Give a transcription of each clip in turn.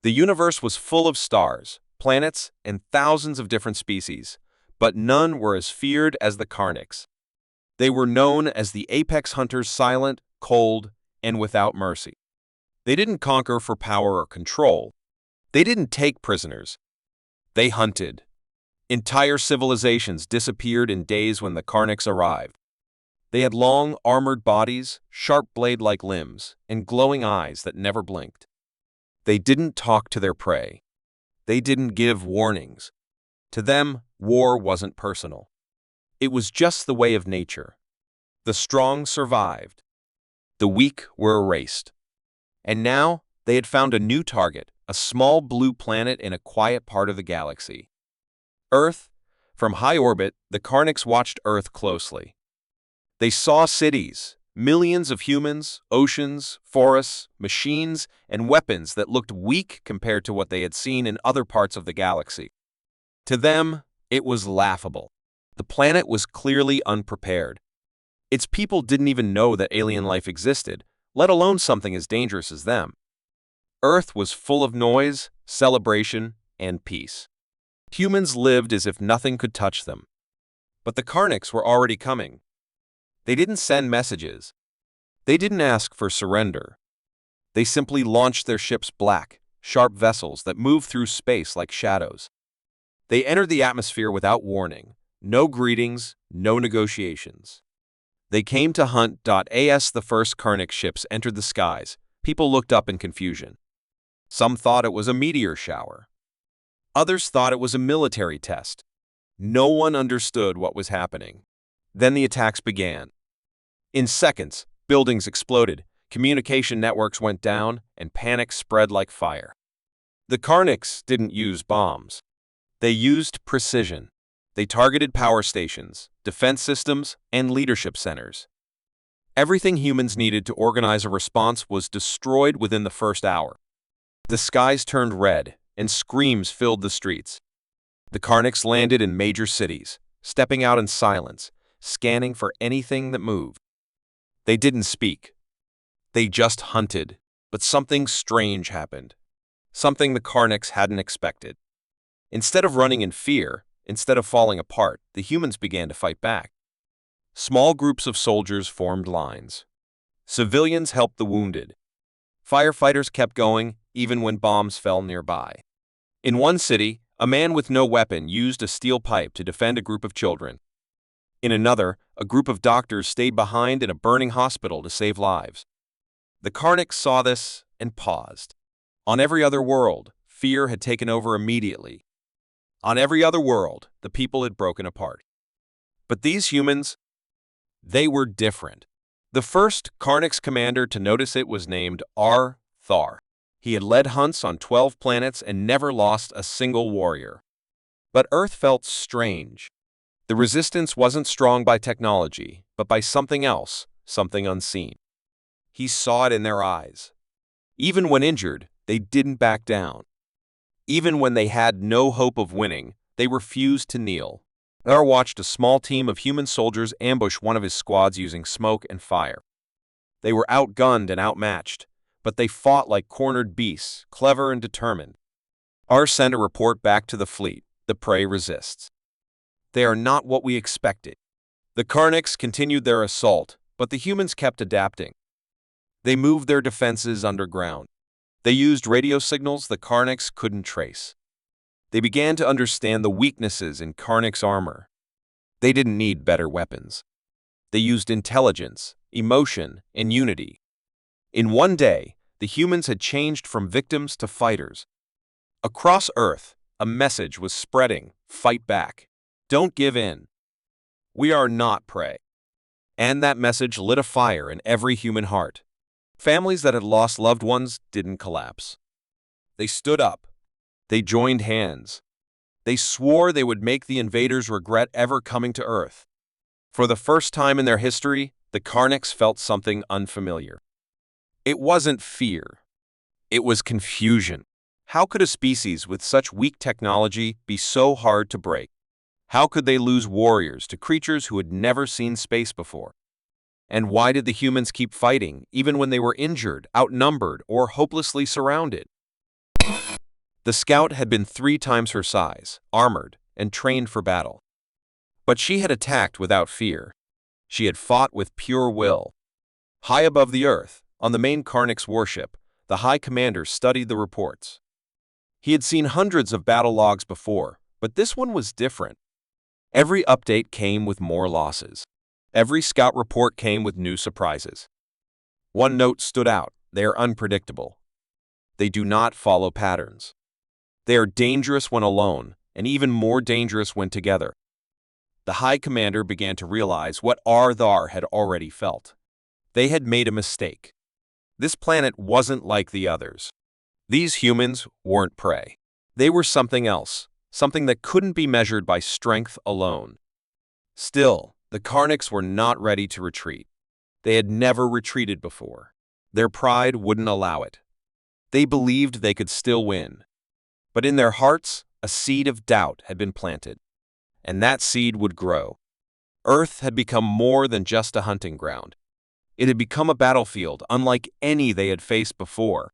The universe was full of stars, planets, and thousands of different species, but none were as feared as the Karniks. They were known as the apex hunters, silent, cold, and without mercy. They didn't conquer for power or control. They didn't take prisoners. They hunted. Entire civilizations disappeared in days when the Karniks arrived. They had long, armored bodies, sharp blade-like limbs, and glowing eyes that never blinked. They didn't talk to their prey. They didn't give warnings. To them, war wasn't personal. It was just the way of nature. The strong survived. The weak were erased. And now, they had found a new target, a small blue planet in a quiet part of the galaxy. Earth. From high orbit, the Karniks watched Earth closely. They saw cities, millions of humans, oceans, forests, machines, and weapons that looked weak compared to what they had seen in other parts of the galaxy. To them, it was laughable. The planet was clearly unprepared. Its people didn't even know that alien life existed, let alone something as dangerous as them. Earth was full of noise, celebration, and peace. Humans lived as if nothing could touch them. But the Karniks were already coming. They didn't send messages. They didn't ask for surrender. They simply launched their ships, black, sharp vessels that moved through space like shadows. They entered the atmosphere without warning. No greetings, no negotiations. They came to hunt. As the first Karnik ships entered the skies, people looked up in confusion. Some thought it was a meteor shower. Others thought it was a military test. No one understood what was happening. Then the attacks began. In seconds, buildings exploded, communication networks went down, and panic spread like fire. The Karniks didn't use bombs. They used precision. They targeted power stations, defense systems, and leadership centers. Everything humans needed to organize a response was destroyed within the first hour. The skies turned red, and screams filled the streets. The Karniks landed in major cities, stepping out in silence, scanning for anything that moved. They didn't speak. They just hunted. But something strange happened. Something the Karniks hadn't expected. Instead of running in fear, instead of falling apart, the humans began to fight back. Small groups of soldiers formed lines. Civilians helped the wounded. Firefighters kept going, even when bombs fell nearby. In one city, a man with no weapon used a steel pipe to defend a group of children. In another, a group of doctors stayed behind in a burning hospital to save lives. The Karniks saw this and paused. On every other world, fear had taken over immediately. On every other world, the people had broken apart. But these humans, they were different. The first Karniks commander to notice it was named Thar. He had led hunts on 12 planets and never lost a single warrior. But Earth felt strange. The resistance wasn't strong by technology, but by something else, something unseen. He saw it in their eyes. Even when injured, they didn't back down. Even when they had no hope of winning, they refused to kneel. Thar watched a small team of human soldiers ambush one of his squads using smoke and fire. They were outgunned and outmatched, but they fought like cornered beasts, clever and determined. Thar sent a report back to the fleet: the prey resists. They are not what we expected. The Karniks continued their assault, but the humans kept adapting. They moved their defenses underground. They used radio signals the Karniks couldn't trace. They began to understand the weaknesses in Karniks' armor. They didn't need better weapons. They used intelligence, emotion, and unity. In one day, the humans had changed from victims to fighters. Across Earth, a message was spreading: fight back. Don't give in. We are not prey. And that message lit a fire in every human heart. Families that had lost loved ones didn't collapse. They stood up. They joined hands. They swore they would make the invaders regret ever coming to Earth. For the first time in their history, the Karniks felt something unfamiliar. It wasn't fear. It was confusion. How could a species with such weak technology be so hard to break? How could they lose warriors to creatures who had never seen space before? And why did the humans keep fighting, even when they were injured, outnumbered, or hopelessly surrounded? The scout had been 3 times her size, armored, and trained for battle. But she had attacked without fear. She had fought with pure will. High above the earth, on the main Karnix warship, the High Commander studied the reports. He had seen hundreds of battle logs before, but this one was different. Every update came with more losses. Every scout report came with new surprises. One note stood out: they are unpredictable. They do not follow patterns. They are dangerous when alone, and even more dangerous when together. The High Commander began to realize what Arthar had already felt. They had made a mistake. This planet wasn't like the others. These humans weren't prey. They were something else, something that couldn't be measured by strength alone. Still, the Karnix were not ready to retreat. They had never retreated before. Their pride wouldn't allow it. They believed they could still win. But in their hearts, a seed of doubt had been planted. And that seed would grow. Earth had become more than just a hunting ground. It had become a battlefield unlike any they had faced before.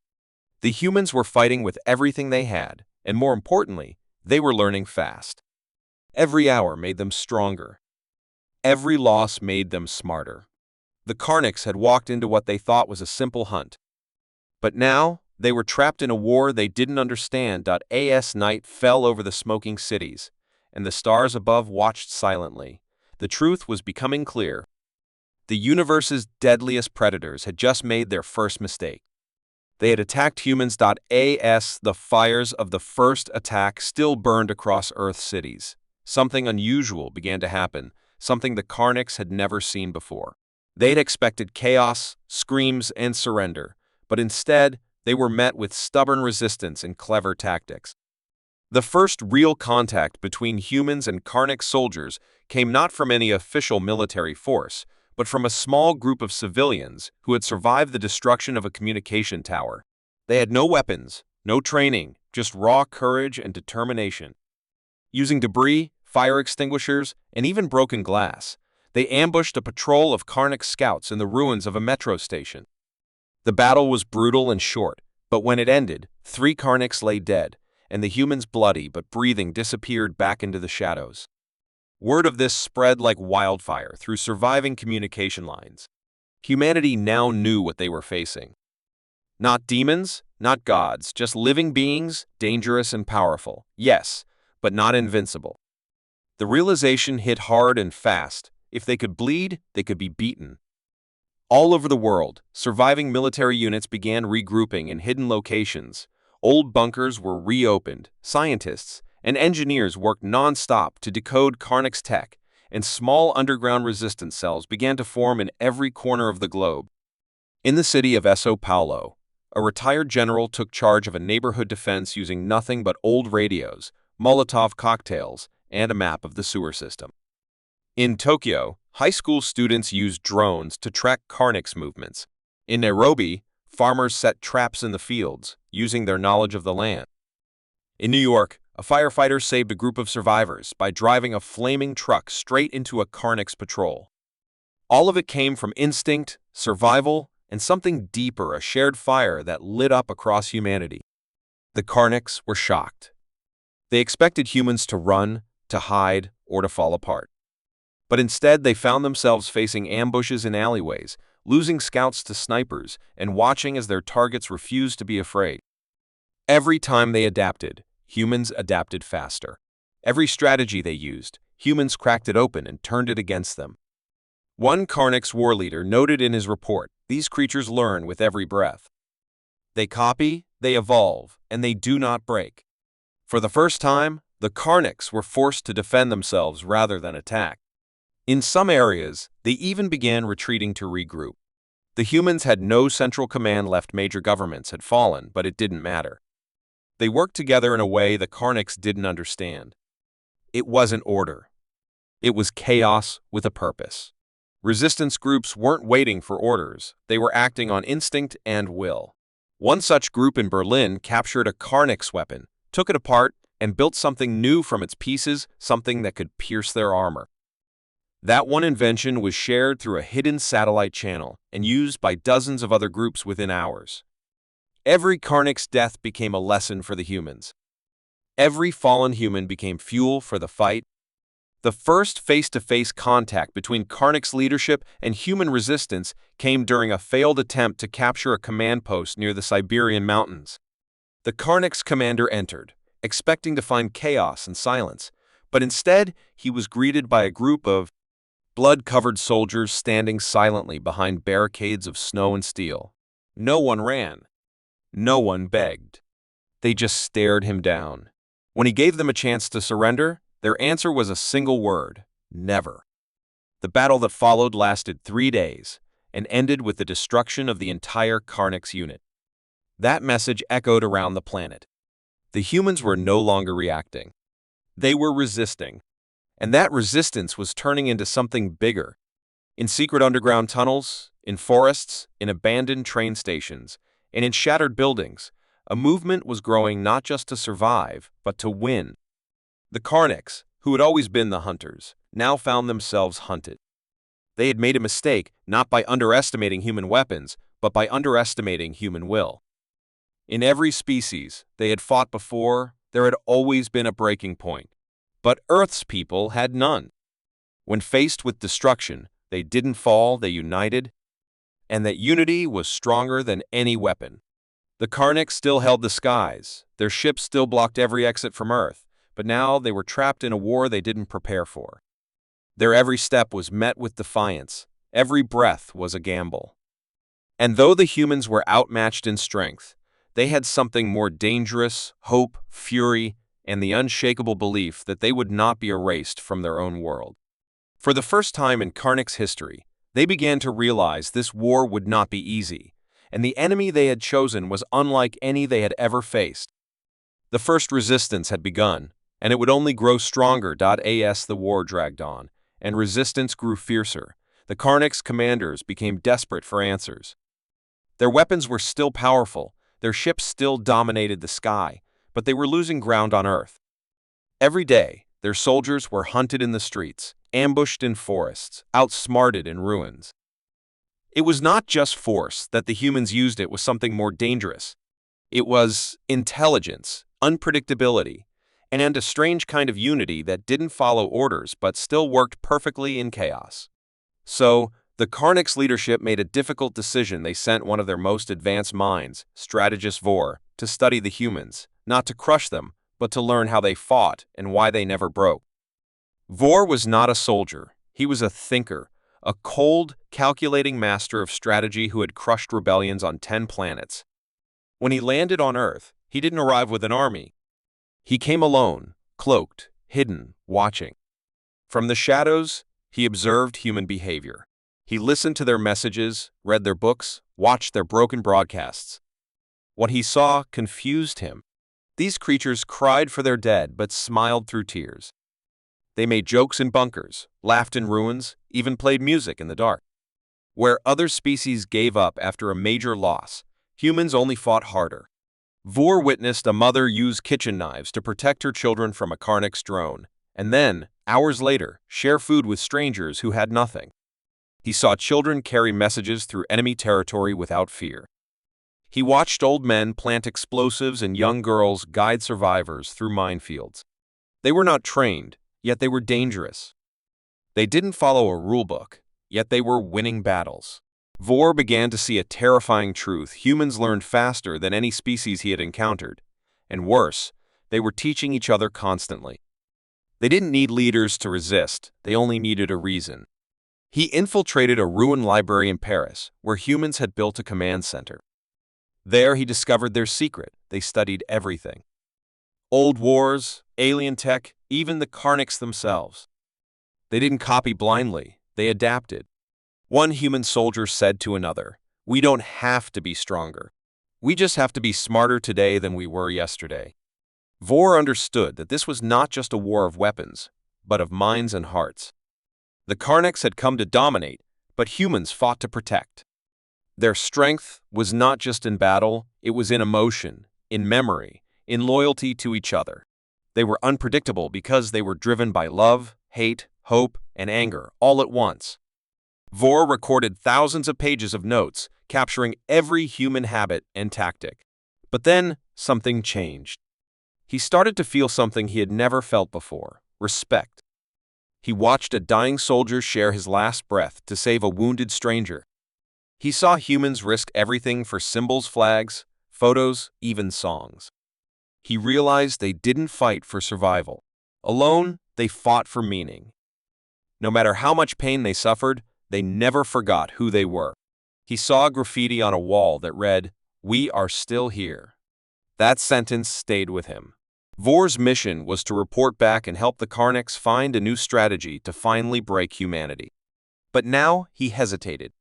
The humans were fighting with everything they had, and more importantly, they were learning fast. Every hour made them stronger. Every loss made them smarter. The Karnix had walked into what they thought was a simple hunt. But now, they were trapped in a war they didn't understand. As night fell over the smoking cities, and the stars above watched silently. The truth was becoming clear. The universe's deadliest predators had just made their first mistake. They had attacked humans. As the fires of the first attack still burned across Earth's cities, something unusual began to happen, something the Karnix had never seen before. They'd expected chaos, screams, and surrender, but instead, they were met with stubborn resistance and clever tactics. The first real contact between humans and Karnix soldiers came not from any official military force, but from a small group of civilians who had survived the destruction of a communication tower. They had no weapons, no training, just raw courage and determination. Using debris, fire extinguishers, and even broken glass, they ambushed a patrol of Karnix scouts in the ruins of a metro station. The battle was brutal and short, but when it ended, 3 Karnix lay dead, and the humans, bloody but breathing, disappeared back into the shadows. Word of this spread like wildfire through surviving communication lines. Humanity now knew what they were facing. Not demons, not gods, just living beings, dangerous and powerful. Yes, but not invincible. The realization hit hard and fast. If they could bleed, they could be beaten. All over the world, surviving military units began regrouping in hidden locations. Old bunkers were reopened. Scientists and engineers worked non-stop to decode Karnix tech, and small underground resistance cells began to form in every corner of the globe. In the city of São Paulo, a retired general took charge of a neighborhood defense using nothing but old radios, Molotov cocktails, and a map of the sewer system. In Tokyo, high school students used drones to track Karnix movements. In Nairobi, farmers set traps in the fields, using their knowledge of the land. In New York, a firefighter saved a group of survivors by driving a flaming truck straight into a Karnix patrol. All of it came from instinct, survival, and something deeper, a shared fire that lit up across humanity. The Karnix were shocked. They expected humans to run, to hide, or to fall apart. But instead, they found themselves facing ambushes in alleyways, losing scouts to snipers, and watching as their targets refused to be afraid. Every time they adapted, humans adapted faster. Every strategy they used, humans cracked it open and turned it against them. One Karnix war leader noted in his report, "These creatures learn with every breath. They copy, they evolve, and they do not break." For the first time, the Karnix were forced to defend themselves rather than attack. In some areas, they even began retreating to regroup. The humans had no central command left. Major governments had fallen, but it didn't matter. They worked together in a way the Karnix didn't understand. It wasn't order. It was chaos with a purpose. Resistance groups weren't waiting for orders. They were acting on instinct and will. One such group in Berlin captured a Karnix weapon, took it apart, and built something new from its pieces, something that could pierce their armor. That one invention was shared through a hidden satellite channel and used by dozens of other groups within hours. Every Karnak's death became a lesson for the humans. Every fallen human became fuel for the fight. The first face-to-face contact between Karnak's leadership and human resistance came during a failed attempt to capture a command post near the Siberian mountains. The Karnak's commander entered, expecting to find chaos and silence, but instead he was greeted by a group of blood-covered soldiers standing silently behind barricades of snow and steel. No one ran. No one begged. They just stared him down. When he gave them a chance to surrender, their answer was a single word: never. The battle that followed lasted 3 days and ended with the destruction of the entire Karnak's unit. That message echoed around the planet. The humans were no longer reacting. They were resisting. And that resistance was turning into something bigger. In secret underground tunnels, in forests, in abandoned train stations, and in shattered buildings, a movement was growing not just to survive, but to win. The Karnaks, who had always been the hunters, now found themselves hunted. They had made a mistake not by underestimating human weapons, but by underestimating human will. In every species they had fought before, there had always been a breaking point. But Earth's people had none. When faced with destruction, they didn't fall, they united, and that unity was stronger than any weapon. The Karnaks still held the skies, their ships still blocked every exit from Earth, but now they were trapped in a war they didn't prepare for. Their every step was met with defiance, every breath was a gamble. And though the humans were outmatched in strength, they had something more dangerous: hope, fury, and the unshakable belief that they would not be erased from their own world. For the first time in Karnak's history, they began to realize this war would not be easy, and the enemy they had chosen was unlike any they had ever faced. The first resistance had begun, and it would only grow stronger. As the war dragged on, and resistance grew fiercer, the Karnak's commanders became desperate for answers. Their weapons were still powerful, their ships still dominated the sky, but they were losing ground on Earth. Every day, their soldiers were hunted in the streets, ambushed in forests, outsmarted in ruins. It was not just force that the humans used, it was something more dangerous. It was intelligence, unpredictability, and a strange kind of unity that didn't follow orders but still worked perfectly in chaos. So, the Karnak's leadership made a difficult decision. They sent one of their most advanced minds, strategist Vor, to study the humans, not to crush them, but to learn how they fought and why they never broke. Vor was not a soldier. He was a thinker, a cold, calculating master of strategy who had crushed rebellions on 10 planets. When he landed on Earth, he didn't arrive with an army. He came alone, cloaked, hidden, watching. From the shadows, he observed human behavior. He listened to their messages, read their books, watched their broken broadcasts. What he saw confused him. These creatures cried for their dead but smiled through tears. They made jokes in bunkers, laughed in ruins, even played music in the dark. Where other species gave up after a major loss, humans only fought harder. Vor witnessed a mother use kitchen knives to protect her children from a Karnak's drone, and then, hours later, share food with strangers who had nothing. He saw children carry messages through enemy territory without fear. He watched old men plant explosives and young girls guide survivors through minefields. They were not trained, yet they were dangerous. They didn't follow a rulebook, yet they were winning battles. Vor began to see a terrifying truth: humans learned faster than any species he had encountered, and worse, they were teaching each other constantly. They didn't need leaders to resist, they only needed a reason. He infiltrated a ruined library in Paris, where humans had built a command center. There he discovered their secret. They studied everything. Old wars, alien tech, even the Karnaks themselves. They didn't copy blindly, they adapted. One human soldier said to another, "We don't have to be stronger. We just have to be smarter today than we were yesterday." Vor understood that this was not just a war of weapons, but of minds and hearts. The Karnaks had come to dominate, but humans fought to protect. Their strength was not just in battle, it was in emotion, in memory, in loyalty to each other. They were unpredictable because they were driven by love, hate, hope, and anger all at once. Vor recorded thousands of pages of notes, capturing every human habit and tactic. But then, something changed. He started to feel something he had never felt before: respect. He watched a dying soldier share his last breath to save a wounded stranger. He saw humans risk everything for symbols, flags, photos, even songs. He realized they didn't fight for survival. Alone, they fought for meaning. No matter how much pain they suffered, they never forgot who they were. He saw graffiti on a wall that read, "We are still here." That sentence stayed with him. Vor's mission was to report back and help the Karniks find a new strategy to finally break humanity. But now he hesitated.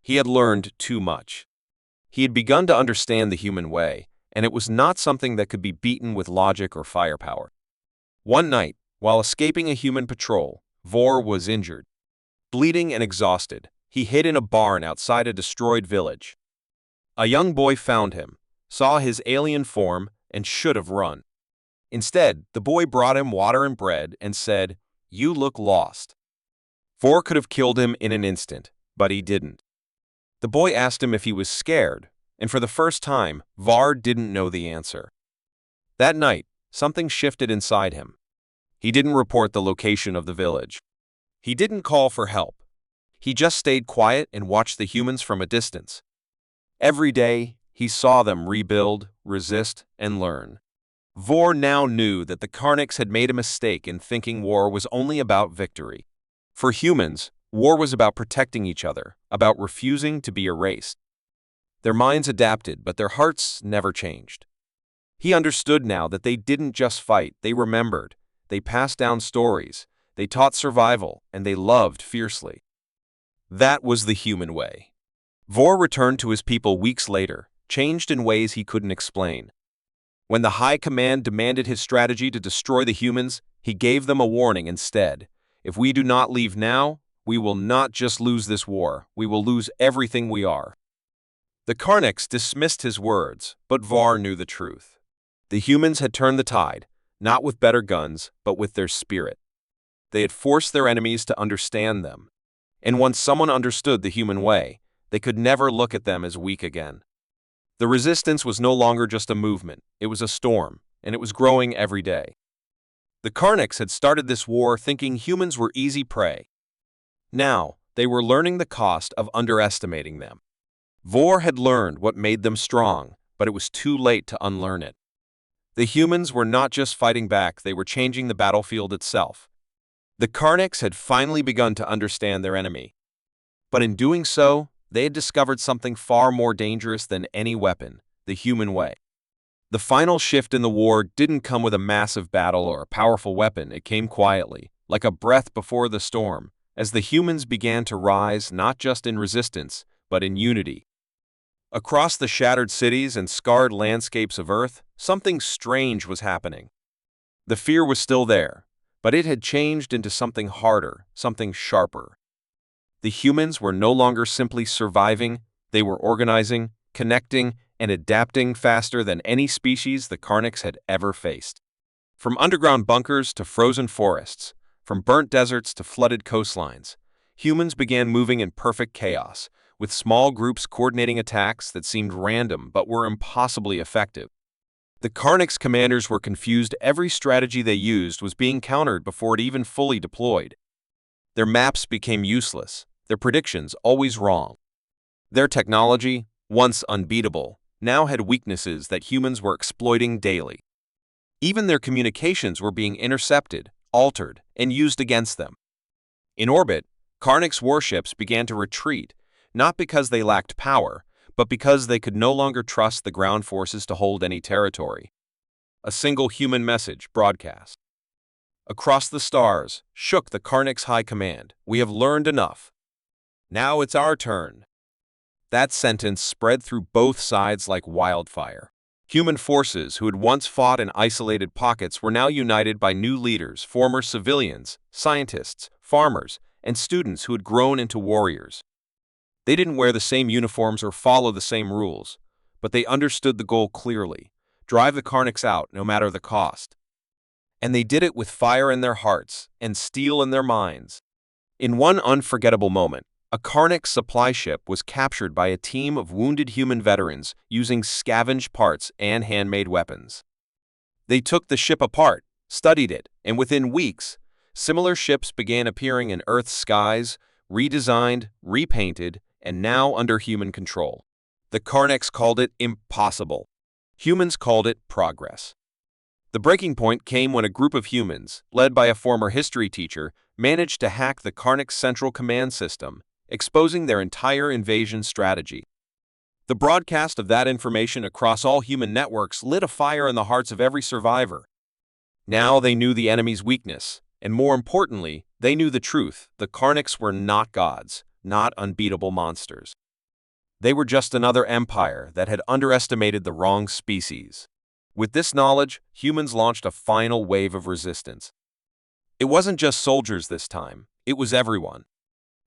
He had learned too much. He had begun to understand the human way, and it was not something that could be beaten with logic or firepower. One night, while escaping a human patrol, Vor was injured. Bleeding and exhausted, he hid in a barn outside a destroyed village. A young boy found him, saw his alien form, and should have run. Instead, the boy brought him water and bread and said, "You look lost." Vor could have killed him in an instant, but he didn't. The boy asked him if he was scared, and for the first time, Var didn't know the answer. That night, something shifted inside him. He didn't report the location of the village. He didn't call for help. He just stayed quiet and watched the humans from a distance. Every day, he saw them rebuild, resist, and learn. Vor now knew that the Karniks had made a mistake in thinking war was only about victory. For humans, war was about protecting each other, about refusing to be erased. Their minds adapted, but their hearts never changed. He understood now that they didn't just fight, they remembered. They passed down stories, they taught survival, and they loved fiercely. That was the human way. Vor returned to his people weeks later, changed in ways he couldn't explain. When the High Command demanded his strategy to destroy the humans, he gave them a warning instead. "If we do not leave now, we will not just lose this war, we will lose everything we are." The Karniks dismissed his words, but Var knew the truth. The humans had turned the tide, not with better guns, but with their spirit. They had forced their enemies to understand them. And once someone understood the human way, they could never look at them as weak again. The resistance was no longer just a movement, it was a storm, and it was growing every day. The Karniks had started this war thinking humans were easy prey. Now, they were learning the cost of underestimating them. Vor had learned what made them strong, but it was too late to unlearn it. The humans were not just fighting back, they were changing the battlefield itself. The Karniks had finally begun to understand their enemy. But in doing so, they had discovered something far more dangerous than any weapon: the human way. The final shift in the war didn't come with a massive battle or a powerful weapon, it came quietly, like a breath before the storm, as the humans began to rise not just in resistance, but in unity. Across the shattered cities and scarred landscapes of Earth, something strange was happening. The fear was still there, but it had changed into something harder, something sharper. The humans were no longer simply surviving, they were organizing, connecting, and adapting faster than any species the Karniks had ever faced. From underground bunkers to frozen forests, from burnt deserts to flooded coastlines, humans began moving in perfect chaos, with small groups coordinating attacks that seemed random but were impossibly effective. The Karniks' commanders were confused. Every strategy they used was being countered before it even fully deployed. Their maps became useless, their predictions always wrong. Their technology, once unbeatable, now had weaknesses that humans were exploiting daily. Even their communications were being intercepted, altered, and used against them. In orbit, Karniks' warships began to retreat, not because they lacked power, but because they could no longer trust the ground forces to hold any territory. A single human message broadcast across the stars shook the Karniks' high command: "We have learned enough. Now it's our turn." That sentence spread through both sides like wildfire. Human forces who had once fought in isolated pockets were now united by new leaders, former civilians, scientists, farmers, and students who had grown into warriors. They didn't wear the same uniforms or follow the same rules, but they understood the goal clearly: drive the Karniks out no matter the cost. And they did it with fire in their hearts and steel in their minds. In one unforgettable moment, A Karnak supply ship was captured by a team of wounded human veterans using scavenged parts and handmade weapons. They took the ship apart, studied it, and within weeks, similar ships began appearing in Earth's skies, redesigned, repainted, and now under human control. The Karnaks called it impossible. Humans called it progress. The breaking point came when a group of humans, led by a former history teacher, managed to hack the Karnak Central Command System, exposing their entire invasion strategy. The broadcast of that information across all human networks lit a fire in the hearts of every survivor. Now they knew the enemy's weakness, and more importantly, they knew the truth. The Karnaks were not gods, not unbeatable monsters. They were just another empire that had underestimated the wrong species. With this knowledge, humans launched a final wave of resistance. It wasn't just soldiers this time, it was everyone.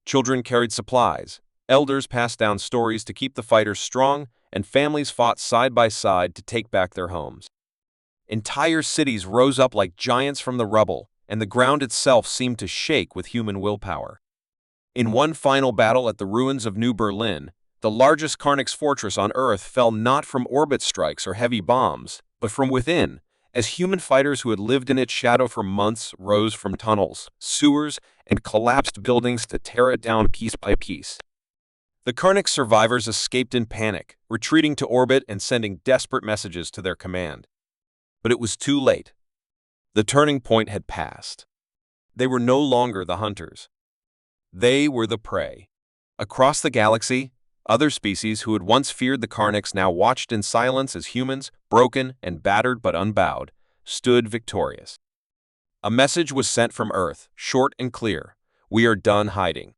Children carried supplies, elders passed down stories to keep the fighters strong, and families fought side by side to take back their homes. Entire cities rose up like giants from the rubble, and the ground itself seemed to shake with human willpower. In one final battle at the ruins of New Berlin, the largest Karnak's fortress on Earth fell not from orbit strikes or heavy bombs, but from within, as human fighters who had lived in its shadow for months rose from tunnels, sewers, and collapsed buildings to tear it down piece by piece. The Karnak survivors escaped in panic, retreating to orbit and sending desperate messages to their command. But it was too late. The turning point had passed. They were no longer the hunters. They were the prey. Across the galaxy, other species who had once feared the Karnaks now watched in silence as humans, broken and battered but unbowed, stood victorious. A message was sent from Earth, short and clear: we are done hiding.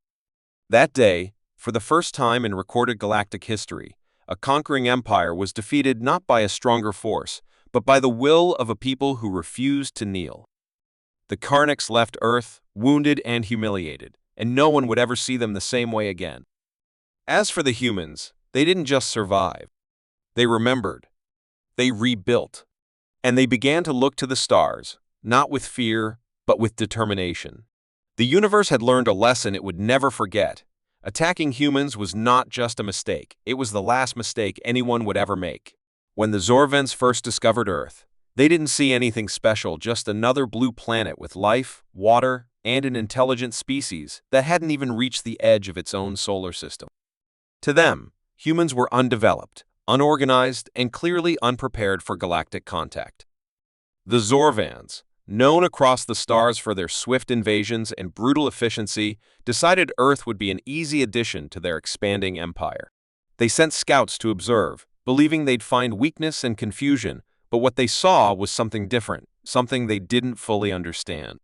That day, for the first time in recorded galactic history, a conquering empire was defeated not by a stronger force, but by the will of a people who refused to kneel. The Karnaks left Earth, wounded and humiliated, and no one would ever see them the same way again. As for the humans, they didn't just survive. They remembered. They rebuilt. And they began to look to the stars, not with fear, but with determination. The universe had learned a lesson it would never forget. Attacking humans was not just a mistake, it was the last mistake anyone would ever make. When the Zorvans first discovered Earth, they didn't see anything special, just another blue planet with life, water, and an intelligent species that hadn't even reached the edge of its own solar system. To them, humans were undeveloped, unorganized, and clearly unprepared for galactic contact. The Zorvans, known across the stars for their swift invasions and brutal efficiency, decided Earth would be an easy addition to their expanding empire. They sent scouts to observe, believing they'd find weakness and confusion, but what they saw was something different, something they didn't fully understand.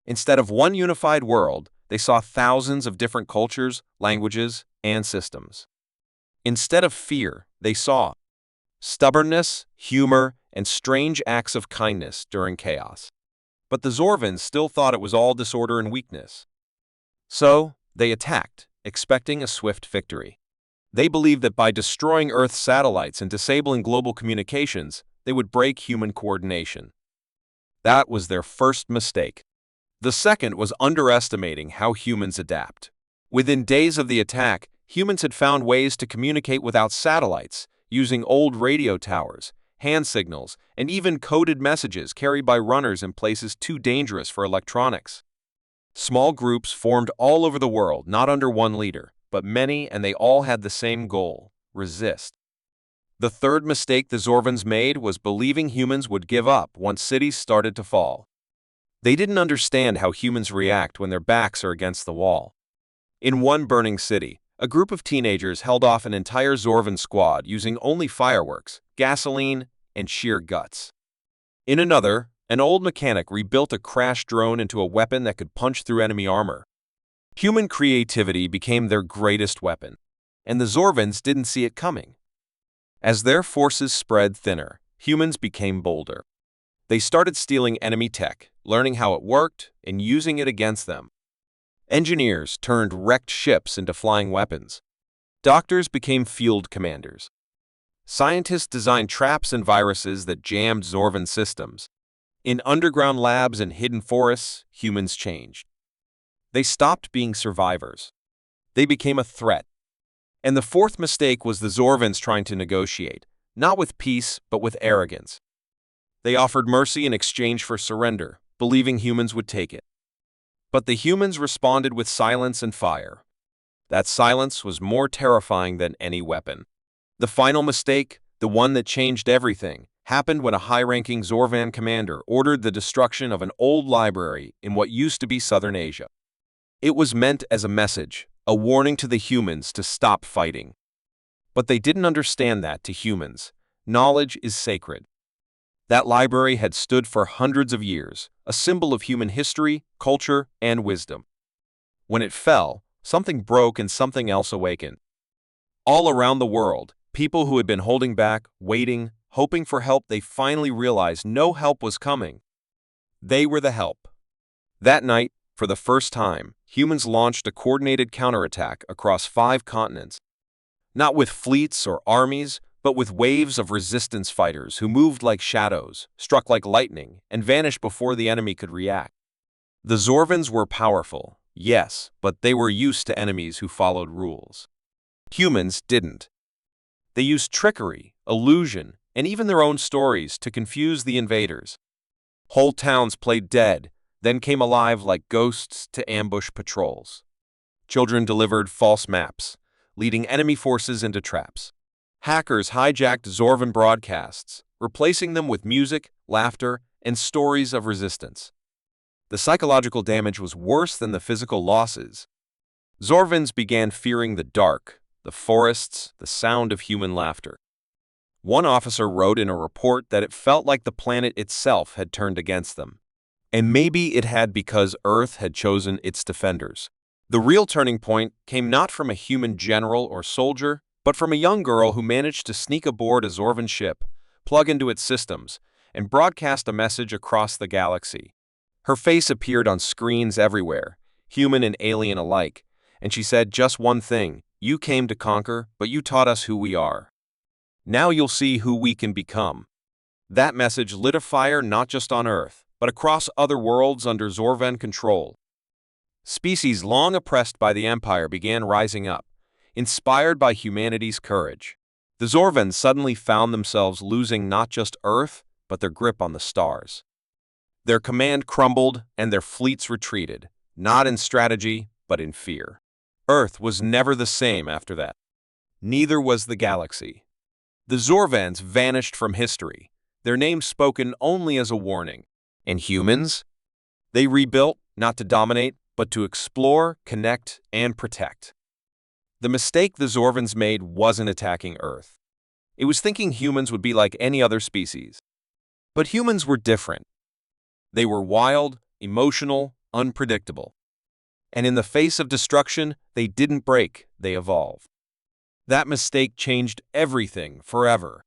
Instead of one unified world, they saw thousands of different cultures, languages, and systems. Instead of fear, they saw stubbornness, humor, and strange acts of kindness during chaos. But the Zorvans still thought it was all disorder and weakness. So, they attacked, expecting a swift victory. They believed that by destroying Earth's satellites and disabling global communications, they would break human coordination. That was their first mistake. The second was underestimating how humans adapt. Within days of the attack, humans had found ways to communicate without satellites, using old radio towers, hand signals, and even coded messages carried by runners in places too dangerous for electronics. Small groups formed all over the world, not under one leader, but many, and they all had the same goal: resist. The third mistake the Zorvans made was believing humans would give up once cities started to fall. They didn't understand how humans react when their backs are against the wall. In one burning city, a group of teenagers held off an entire Zorvan squad using only fireworks, gasoline, and sheer guts. In another, an old mechanic rebuilt a crashed drone into a weapon that could punch through enemy armor. Human creativity became their greatest weapon, and the Zorvans didn't see it coming. As their forces spread thinner, humans became bolder. They started stealing enemy tech, learning how it worked, and using it against them. Engineers turned wrecked ships into flying weapons. Doctors became field commanders. Scientists designed traps and viruses that jammed Zorvan systems. In underground labs and hidden forests, humans changed. They stopped being survivors. They became a threat. And the fourth mistake was the Zorvans trying to negotiate, not with peace, but with arrogance. They offered mercy in exchange for surrender, believing humans would take it. But the humans responded with silence and fire. That silence was more terrifying than any weapon. The final mistake, the one that changed everything, happened when a high-ranking Zorvan commander ordered the destruction of an old library in what used to be southern Asia. It was meant as a message, a warning to the humans to stop fighting. But they didn't understand that to humans. Knowledge is sacred. That library had stood for hundreds of years, a symbol of human history, culture, and wisdom. When it fell, something broke and something else awakened. All around the world, people who had been holding back, waiting, hoping for help, they finally realized no help was coming. They were the help. That night, for the first time, humans launched a coordinated counterattack across 5 continents. Not with fleets or armies, but with waves of resistance fighters who moved like shadows, struck like lightning, and vanished before the enemy could react. The Zorvans were powerful, yes, but they were used to enemies who followed rules. Humans didn't. They used trickery, illusion, and even their own stories to confuse the invaders. Whole towns played dead, then came alive like ghosts to ambush patrols. Children delivered false maps, leading enemy forces into traps. Hackers hijacked Zorvan broadcasts, replacing them with music, laughter, and stories of resistance. The psychological damage was worse than the physical losses. Zorvans began fearing the dark, the forests, the sound of human laughter. One officer wrote in a report that it felt like the planet itself had turned against them. And maybe it had because Earth had chosen its defenders. The real turning point came not from a human general or soldier, but from a young girl who managed to sneak aboard a Zorvan ship, plug into its systems, and broadcast a message across the galaxy. Her face appeared on screens everywhere, human and alien alike, and she said just one thing: "You came to conquer, but you taught us who we are. Now you'll see who we can become." That message lit a fire not just on Earth, but across other worlds under Zorvan control. Species long oppressed by the Empire began rising up, inspired by humanity's courage. The Zorvans suddenly found themselves losing not just Earth, but their grip on the stars. Their command crumbled and their fleets retreated, not in strategy, but in fear. Earth was never the same after that. Neither was the galaxy. The Zorvans vanished from history, their names spoken only as a warning. And humans? They rebuilt, not to dominate, but to explore, connect, and protect. The mistake the Zorvans made wasn't attacking Earth. It was thinking humans would be like any other species. But humans were different. They were wild, emotional, unpredictable. And in the face of destruction, they didn't break, they evolved. That mistake changed everything forever.